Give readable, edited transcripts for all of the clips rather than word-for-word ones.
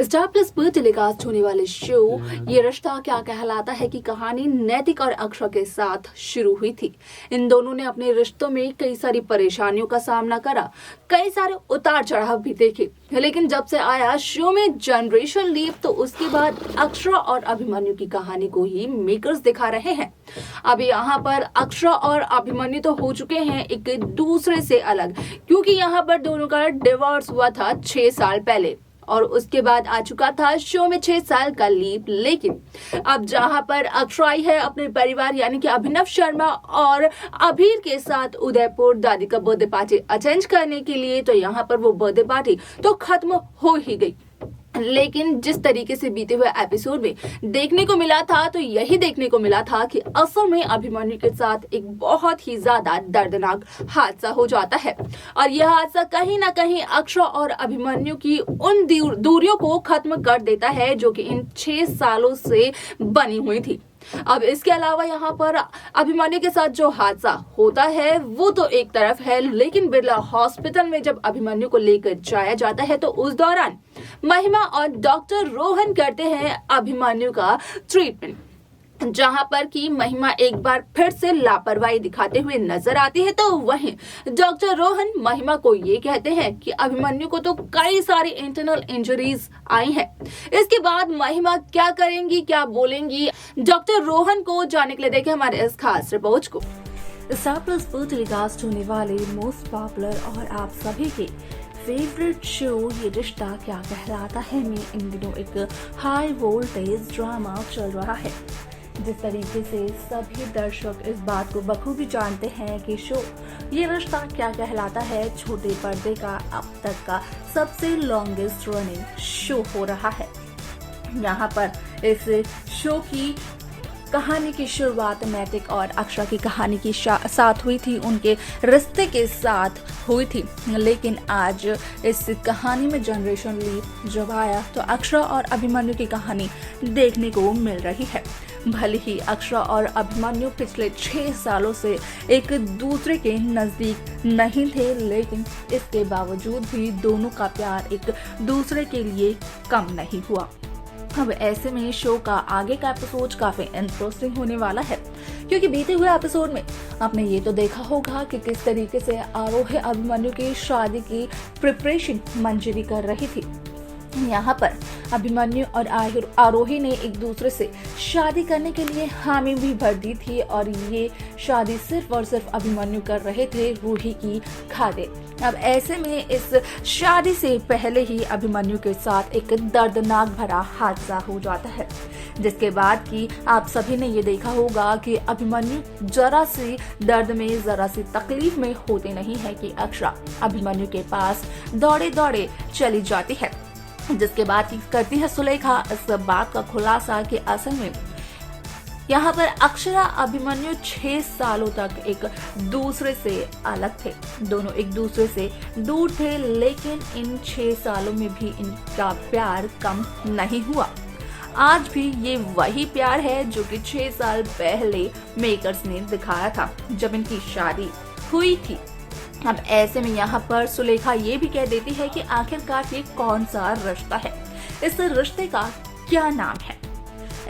Star plus पर telecast होने वाले शो ये रिश्ता क्या कहलाता है की कहानी नैतिक और अक्षरा के साथ शुरू हुई थी। इन दोनों ने अपने रिश्तों में कई सारी परेशानियों का सामना करा, कई सारे उतार चढ़ाव भी देखे, लेकिन जब से आया शो में जनरेशन लीप तो उसके बाद अक्षरा और अभिमन्यु की कहानी को ही मेकर्स दिखा रहे हैं। अब यहाँ पर अक्षरा और अभिमन्यु तो हो चुके हैं एक दूसरे से अलग, क्योंकि यहाँ पर दोनों का डिवोर्स हुआ था 6 साल पहले और उसके बाद आ चुका था शो में 6 साल का लीप। लेकिन अब जहां पर अक्षरा आई है अपने परिवार यानी कि अभिनव शर्मा और अभीर के साथ उदयपुर दादी का बर्थडे पार्टी अटेंड करने के लिए, तो यहाँ पर वो बर्थडे पार्टी तो खत्म हो ही गई। लेकिन जिस तरीके से बीते हुए एपिसोड में देखने को मिला था, तो यही देखने को मिला था कि असल में अभिमन्यु के साथ एक बहुत ही ज्यादा दर्दनाक हादसा हो जाता है और यह हादसा कहीं ना कहीं अक्षरा और अभिमन्यु की उन दूरियों को खत्म कर देता है जो कि इन 6 सालों से बनी हुई थी। अब इसके अलावा यहाँ पर अभिमन्यु के साथ जो हादसा होता है वो तो एक तरफ है, लेकिन बिरला हॉस्पिटल में जब अभिमन्यु को लेकर जाया जाता है तो उस दौरान महिमा और डॉक्टर रोहन करते हैं अभिमन्यु का ट्रीटमेंट, जहां पर की महिमा एक बार फिर से लापरवाही दिखाते हुए नजर आती है। तो वहीं डॉक्टर रोहन महिमा को ये कहते हैं कि अभिमन्यु को तो कई सारी इंटरनल इंजरीज आई हैं। इसके बाद महिमा क्या करेंगी, क्या बोलेंगी, डॉक्टर रोहन को जानने के लिए देखें हमारे इस खास रिपोर्ट को। स्टार प्लस पर टेलीकास्ट होने वाले मोस्ट पॉपुलर और आप सभी के फेवरेट शो ये रिश्ता क्या कहलाता है में इन दिनों एक हाई वोल्टेज ड्रामा चल रहा है। जिस तरीके से सभी दर्शक इस बात को बखूबी जानते हैं कि शो ये रिश्ता क्या कहलाता है छोटे पर्दे का अब तक का सबसे लॉन्गेस्ट रनिंग शो हो रहा है। यहाँ पर इस शो की कहानी की शुरुआत नैतिक और अक्षरा की कहानी के साथ हुई थी, उनके रिश्ते के साथ हुई थी। लेकिन आज इस कहानी में जनरेशन लीप जब आया तो अक्षरा और अभिमन्यु की कहानी देखने को मिल रही है। भले ही अक्षरा और अभिमन्यु पिछले 6 सालों से एक दूसरे के नजदीक नहीं थे, लेकिन इसके बावजूद भी दोनों का प्यार एक दूसरे के लिए कम नहीं हुआ। अब ऐसे में शो का आगे का एपिसोड काफी इंटरेस्टिंग होने वाला है, क्योंकि बीते हुए एपिसोड में आपने ये तो देखा होगा कि किस तरीके से आरोही अभिमन्यु की शादी की प्रिपरेशन मंजरी कर रही थी। यहाँ पर अभिमन्यु और आरोही ने एक दूसरे से शादी करने के लिए हामी भी भर दी थी और ये शादी सिर्फ और सिर्फ अभिमन्यु कर रहे थे रूही की खातिर। अब ऐसे में इस शादी से पहले ही अभिमन्यु के साथ एक दर्दनाक भरा हादसा हो जाता है, जिसके बाद कि आप सभी ने ये देखा होगा कि अभिमन्यु जरा सी दर्द में, जरा सी तकलीफ में होते नहीं है कि अक्षरा अभिमन्यु के पास दौड़े दौड़े चली जाती है, जिसके बाद की करती है सुलेखा इस बात का खुलासा कि असल में यहाँ पर अक्षरा अभिमन्यु 6 सालों तक एक दूसरे से अलग थे, दोनों एक दूसरे से दूर थे, लेकिन इन 6 सालों में भी इनका प्यार कम नहीं हुआ। आज भी ये वही प्यार है जो कि 6 साल पहले मेकर्स ने दिखाया था जब इनकी शादी हुई थी। अब ऐसे में यहाँ पर सुलेखा ये भी कह देती है कि आखिरकार ये कौन सा रिश्ता है, इस रिश्ते का क्या नाम है।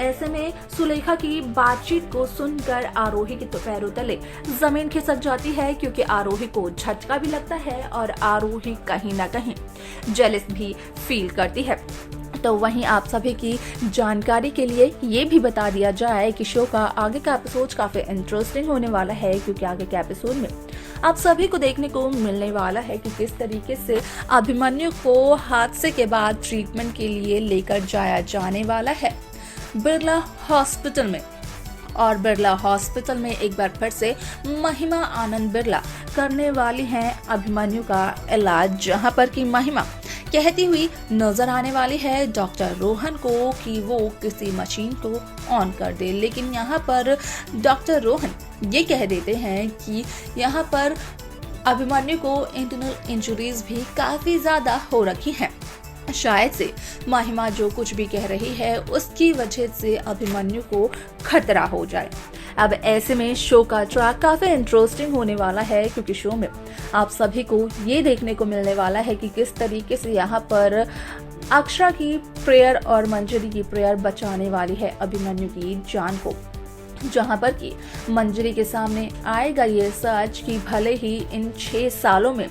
ऐसे में सुलेखा की बातचीत को सुनकर आरोही के पैरों तले जमीन खिसक जाती है, क्योंकि आरोही को झटका भी लगता है और आरोही कहीं ना कहीं जेलस भी फील करती है। तो वहीं आप सभी की जानकारी के लिए ये भी बता दिया जाए कि शो का आगे का एपिसोड काफी इंटरेस्टिंग होने वाला है, क्योंकि आगे के एपिसोड में आप सभी को देखने को मिलने वाला है कि किस तरीके से अभिमन्यु को हादसे के बाद ट्रीटमेंट के लिए लेकर जाया जाने वाला है बिरला हॉस्पिटल में। और बिरला हॉस्पिटल में एक बार फिर से महिमा आनंद बिरला करने वाली हैं अभिमन्यु का इलाज, जहां पर की महिमा कहती हुई नजर आने वाली है डॉक्टर रोहन को कि वो किसी मशीन को ऑन कर दे। लेकिन यहाँ पर डॉक्टर रोहन ये कह देते हैं कि यहाँ पर अभिमन्यु को इंटरनल इंजरीज भी काफी ज्यादा हो रखी हैं। शायद से महिमा जो कुछ भी कह रही है उसकी वजह से अभिमन्यु को खतरा हो जाए। अब ऐसे में शो का ट्रैक काफी इंटरेस्टिंग होने वाला है, क्योंकि शो में आप सभी को ये देखने को मिलने वाला है कि किस तरीके से यहाँ पर अक्षरा की प्रेयर और मंजरी की प्रेयर बचाने वाली है अभिमन्यु की जान को, जहां पर कि मंजरी के सामने आएगा ये सच कि भले ही इन 6 सालों में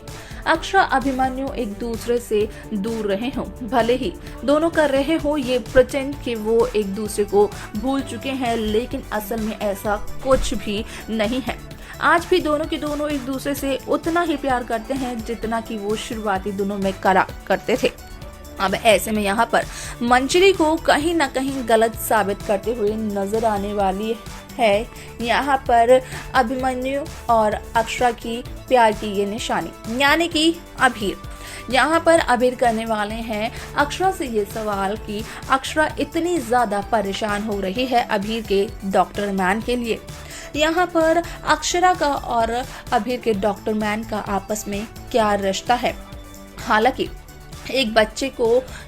अक्षरा अभिमन्यु एक दूसरे से दूर रहे हों, भले ही दोनों कर रहे हो ये प्रिटेंड कि वो एक दूसरे को भूल चुके हैं, लेकिन असल में ऐसा कुछ भी नहीं है। आज भी दोनों के दोनों एक दूसरे से उतना ही प्यार करते हैं जितना कि वो शुरुआती दिनों में करा करते थे। अब ऐसे में यहाँ पर मंजरी को कहीं ना कहीं गलत साबित करते हुए नजर आने वाली है यहाँ पर अभिमन्यु और अक्षरा की प्यार की ये निशानी, यानी कि अभीर। यहाँ पर अभीर करने वाले हैं अक्षरा से ये सवाल कि अक्षरा इतनी ज्यादा परेशान हो रही है अभीर के डॉक्टर मैन के लिए। यहाँ पर अक्षरा का और अभीर के डॉक्टर मैन का आपस में क्या रिश्ता है। हालांकि एक बच्चे को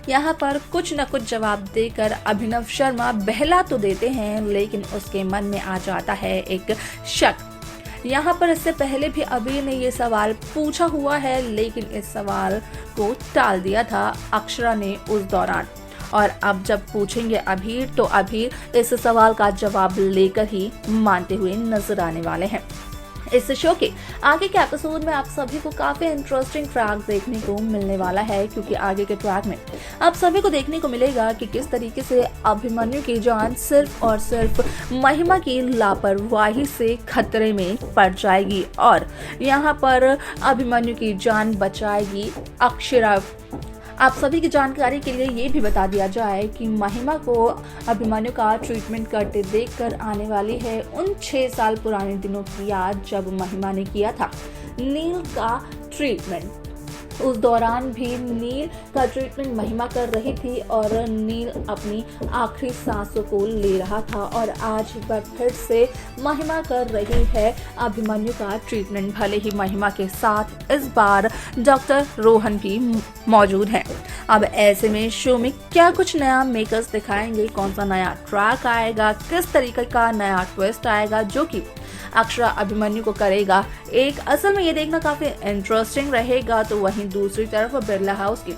यहाँ पर कुछ न कुछ जवाब देकर अभिनव शर्मा बहला तो देते हैं, लेकिन उसके मन में आ जाता है एक शक। यहाँ पर इससे पहले भी अभीर ने ये सवाल पूछा हुआ है, लेकिन इस सवाल को टाल दिया था अक्षरा ने उस दौरान। और अब जब पूछेंगे अभीर तो अभीर इस सवाल का जवाब लेकर ही मानते हुए नजर आने वाले हैं। इस शो के आगे के एपिसोड में आप सभी को काफी इंटरेस्टिंग ट्रैक देखने को मिलने वाला है, क्योंकि आगे के ट्रैक में आप सभी को देखने को मिलेगा कि किस तरीके से अभिमन्यु की जान सिर्फ और सिर्फ महिमा की लापरवाही से खतरे में पड़ जाएगी और यहाँ पर अभिमन्यु की जान बचाएगी अक्षरा। आप सभी की जानकारी के लिए ये भी बता दिया जाए कि महिमा को अभिमन्यु का ट्रीटमेंट करते देखकर आने वाली है उन 6 साल पुराने दिनों की याद जब महिमा ने किया था नील का ट्रीटमेंट। उस दौरान भी नील का ट्रीटमेंट महिमा कर रही थी और नील अपनी आखिरी सांसों को ले रहा था और आज एक बार फिर से महिमा कर रही है अभिमन्यु का ट्रीटमेंट। भले ही महिमा के साथ इस बार डॉक्टर रोहन भी मौजूद हैं। अब ऐसे में शो में क्या कुछ नया मेकर्स दिखाएंगे, कौन सा नया ट्रैक आएगा, किस तरीके का नया ट्विस्ट आएगा जो कि अक्षरा अभिमन्यु को करेगा एक, असल में ये देखना काफी इंटरेस्टिंग रहेगा। तो वहीं दूसरी तरफ बिरला हाउस के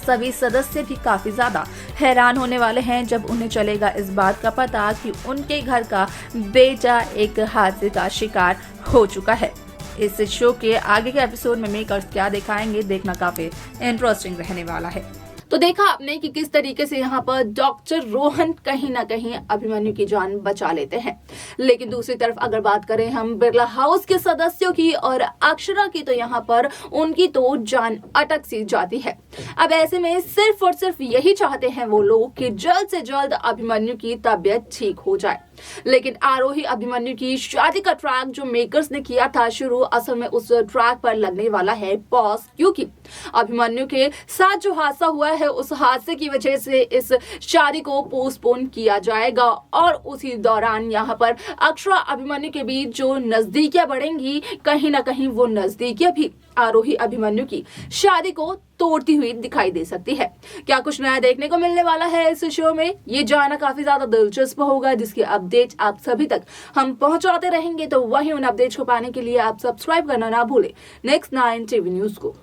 सभी सदस्य भी काफी ज्यादा हैरान होने वाले हैं जब उन्हें चलेगा इस बात का पता कि उनके घर का बेटा एक हादसे का शिकार हो चुका है। इस शो के आगे के एपिसोड में मेकर्स क्या दिखाएंगे, देखना काफी इंटरेस्टिंग रहने वाला है। तो देखा आपने कि किस तरीके से यहाँ पर डॉक्टर रोहन कहीं ना कहीं अभिमन्यु की जान बचा लेते हैं, लेकिन दूसरी तरफ अगर बात करें हम बिरला हाउस के सदस्यों की और अक्षरा की, तो यहाँ पर उनकी तो जान अटक सी जाती है। अब ऐसे में सिर्फ और सिर्फ यही चाहते हैं वो लोग कि जल्द से जल्द अभिमन्यु की तबीयत ठीक हो जाए, लेकिन आरोही अभिमन्यु की शादी का ट्रैक जो मेकर्स ने किया था शुरू, असल में उस ट्रैक पर लगने वाला है पॉज, क्योंकि अभिमन्यु के साथ जो हादसा हुआ है उस हादसे की वजह से इस शादी को पोस्टपोन किया जाएगा और उसी दौरान यहाँ पर अक्षरा अभिमन्यु के बीच जो नजदीकियां बढ़ेंगी, कहीं ना कहीं वो नजदीकियां भी आरोही अभिमन्यु की शादी को तोड़ती हुई दिखाई दे सकती है। क्या कुछ नया देखने को मिलने वाला है इस शो में, ये जानना काफी ज्यादा दिलचस्प होगा, जिसकी अपडेट आप सभी तक हम पहुंचाते रहेंगे। तो वही उन अपडेट्स को पाने के लिए आप सब्सक्राइब करना ना भूलें नेक्स्ट 9 टीवी न्यूज को।